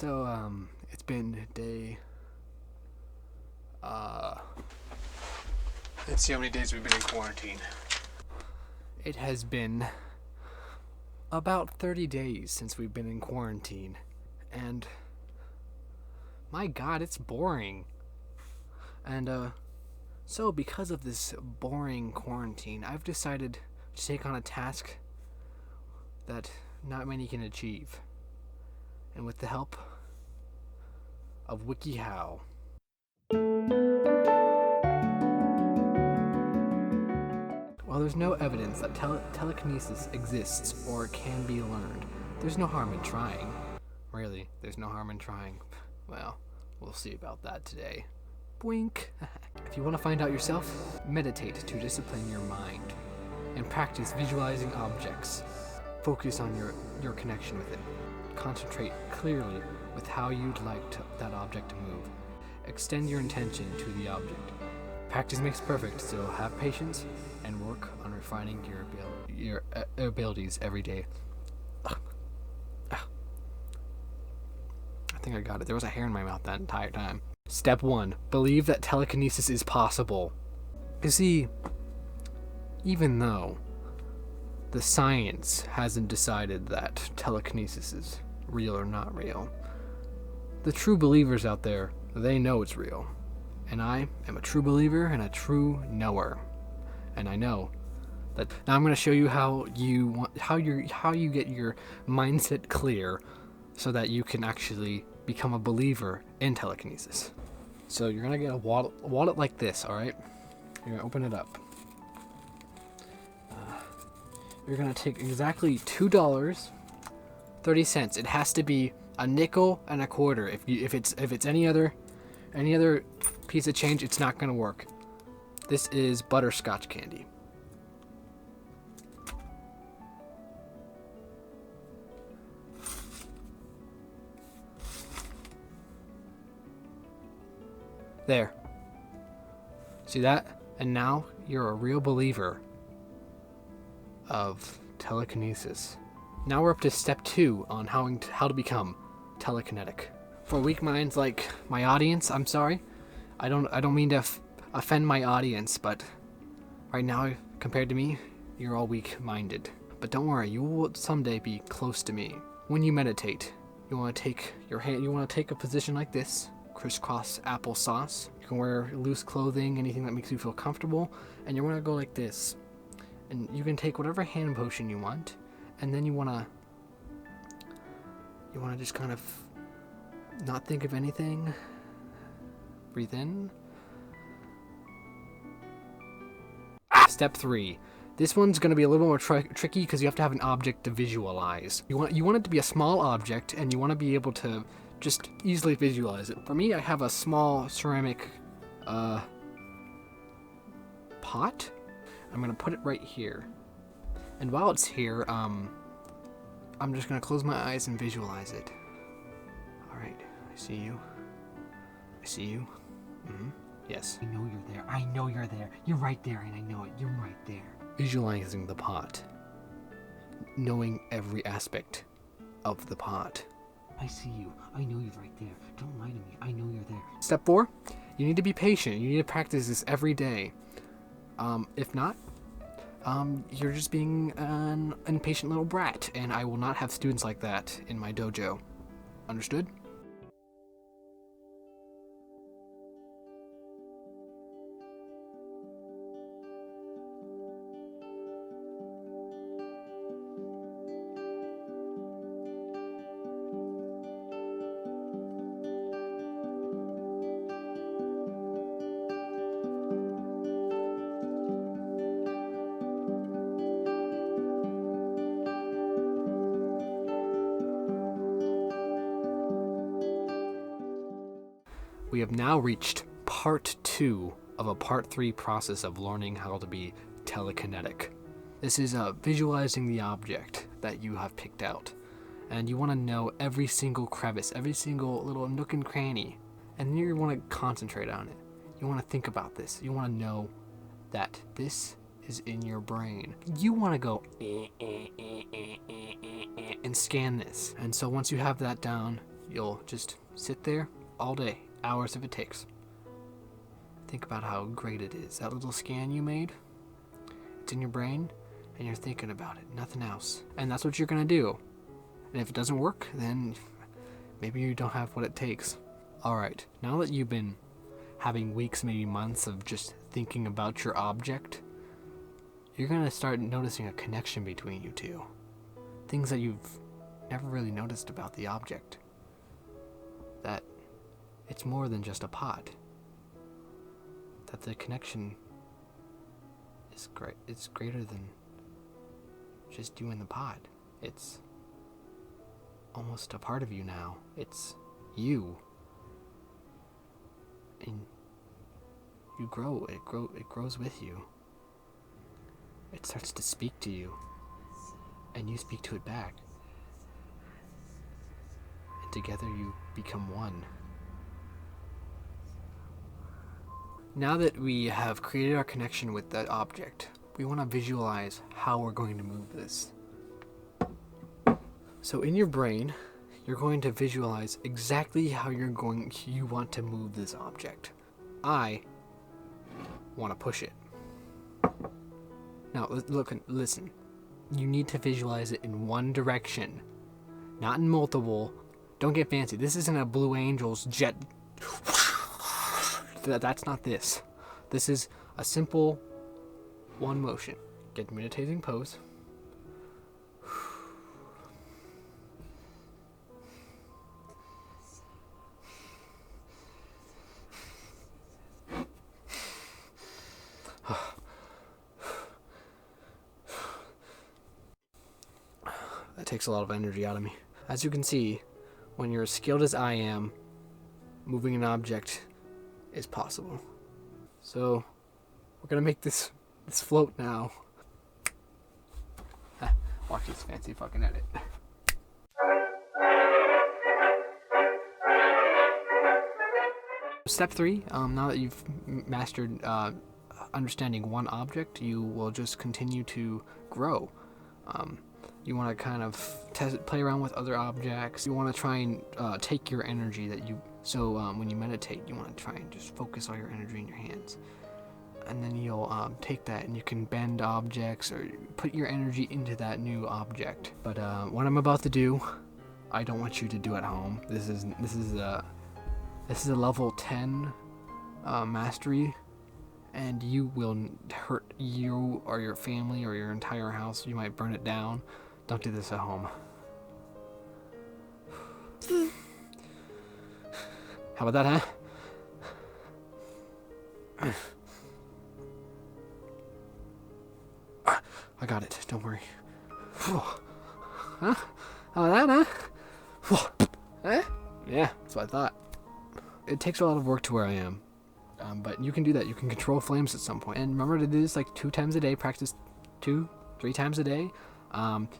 It's been day, let's see how many days we've been in quarantine. It has been about 30 days since we've been in quarantine, and my God, it's boring. And, so because of this boring quarantine, I've decided to take on a task that not many can achieve. And with the help of WikiHow. While there's no evidence that telekinesis exists or can be learned, there's no harm in trying. Really, there's no harm in trying. Well, we'll see about that today. Boink! If you want to find out yourself, meditate to discipline your mind and practice visualizing objects. Focus on your connection with it. Concentrate clearly with how you'd like that object to move. Extend your intention to the object. Practice makes perfect, so have patience and work on refining your abilities every day. I think I got it. There was a hair in my mouth that entire time. Step 1. Believe that telekinesis is possible. You see, even though the science hasn't decided that telekinesis is real or not real, the true believers out there, they know it's real. And I am a true believer and a true knower. And I know that. Now I'm going to show you how you get your mindset clear so that you can actually become a believer in telekinesis. So you're going to get a wallet like this, all right? You're going to open it up. You're going to take exactly $2.30. It has to be a nickel and a quarter. If it's any other piece of change, it's not going to work. This is butterscotch candy. There. See that? And now you're a real believer of telekinesis. Now we're up to step 2 on how to become telekinetic. For weak minds like my audience, I'm sorry. I don't mean to offend my audience, but right now, compared to me, you're all weak-minded. But don't worry, you will someday be close to me. When you meditate, you want to take your hand. You want to take a position like this. Crisscross applesauce. You can wear loose clothing, anything that makes you feel comfortable, and you want to go like this. And you can take whatever hand motion you want, and then you want to just kind of not think of anything. Breathe in. Step 3. This one's going to be a little more tricky because you have to have an object to visualize. You want it to be a small object, and you want to be able to just easily visualize it. For me, I have a small ceramic pot. I'm going to put it right here. And while it's here, I'm just going to close my eyes and visualize it. Alright, I see you. I see you. Mm-hmm. Yes. I know you're there. I know you're there. You're right there, and I know it. You're right there. Visualizing the pot. Knowing every aspect of the pot. I see you. I know you're right there. Don't lie to me. I know you're there. Step 4. You need to be patient. You need to practice this every day. If not, you're just being an impatient little brat, and I will not have students like that in my dojo. Understood? We have now reached part 2 of a part 3 process of learning how to be telekinetic. This is visualizing the object that you have picked out. And you want to know every single crevice, every single little nook and cranny. And you want to concentrate on it. You want to think about this. You want to know that this is in your brain. You want to go and scan this. And so once you have that down, you'll just sit there all day, hours if it takes. Think about how great it is. That little scan you made, it's in your brain, and you're thinking about it, nothing else. And that's what you're gonna do. And if it doesn't work, then maybe you don't have what it takes. Alright, now that you've been having weeks, maybe months of just thinking about your object, you're gonna start noticing a connection between you two. Things that you've never really noticed about the object. That it's more than just a pot. That the connection is great. It's greater than just you and the pot. It's almost a part of you now. It's you. And you grow. It grows with you. It starts to speak to you. And you speak to it back. And together you become one. Now that we have created our connection with that object, we want to visualize how we're going to move this. So in your brain, you're going to visualize exactly how you want to move this object. I want to push it. Now look, listen. You need to visualize it in one direction, not in multiple. Don't get fancy. This isn't a Blue Angels jet. That's not this. This is a simple one motion. Get meditating pose. That takes a lot of energy out of me. As you can see, when you're as skilled as I am, moving an object is possible. So we're gonna make this float now. Watch this fancy fucking edit. Step 3, now that you've mastered understanding one object, you will just continue to grow. You want to kind of play around with other objects. You want to try and take your energy that you... So when you meditate, you want to try and just focus all your energy in your hands. And then you'll take that and you can bend objects or put your energy into that new object. But what I'm about to do, I don't want you to do at home. This is a level 10 mastery. And you will hurt you or your family or your entire house. You might burn it down. Don't do this at home. How about that, huh? I got it. Don't worry. Huh? How about that, huh? Eh? Yeah, that's what I thought. It takes a lot of work to where I am. But you can do that. You can control flames at some point. And remember to do this like 2 times a day. Practice 2-3 times a day.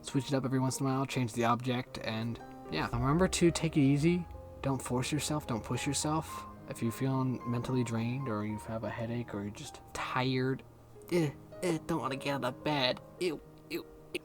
Switch it up every once in a while. Change the object. And yeah. Remember to take it easy. Don't force yourself. Don't push yourself. If you're feeling mentally drained or you have a headache or you're just tired, don't want to get out of bed,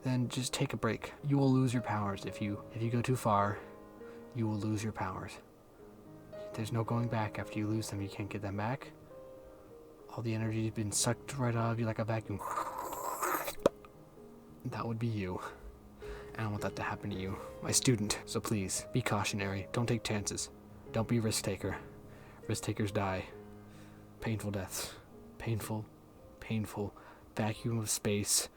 then just take a break. You will lose your powers. If you go too far, you will lose your powers. There's no going back. After you lose them, you can't get them back. All the energy has been sucked right out of you like a vacuum. That would be you. I don't want that to happen to you, my student. So please, be cautionary. Don't take chances. Don't be a risk taker. Risk takers die. Painful deaths. Painful vacuum of space,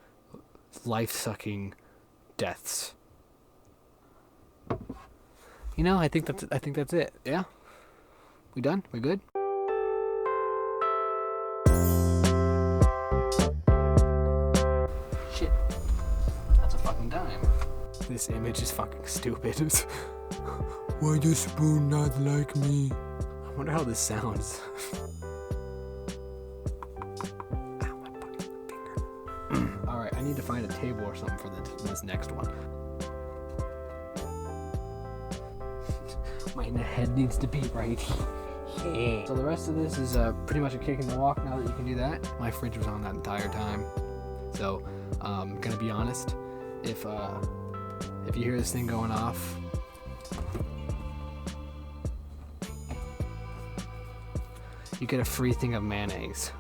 life-sucking deaths. You know, I think that's it. Yeah? We done? We good? Shit. That's a fucking dime. This image is fucking stupid. Why does Spoon not like me? I wonder how this sounds. Ow, my fucking finger. Alright, I need to find a table or something for this next one. My head needs to be right here. So the rest of this is pretty much a kick in the walk now that you can do that. My fridge was on that entire time. So, gonna be honest, if you hear this thing going off, you get a free thing of mayonnaise.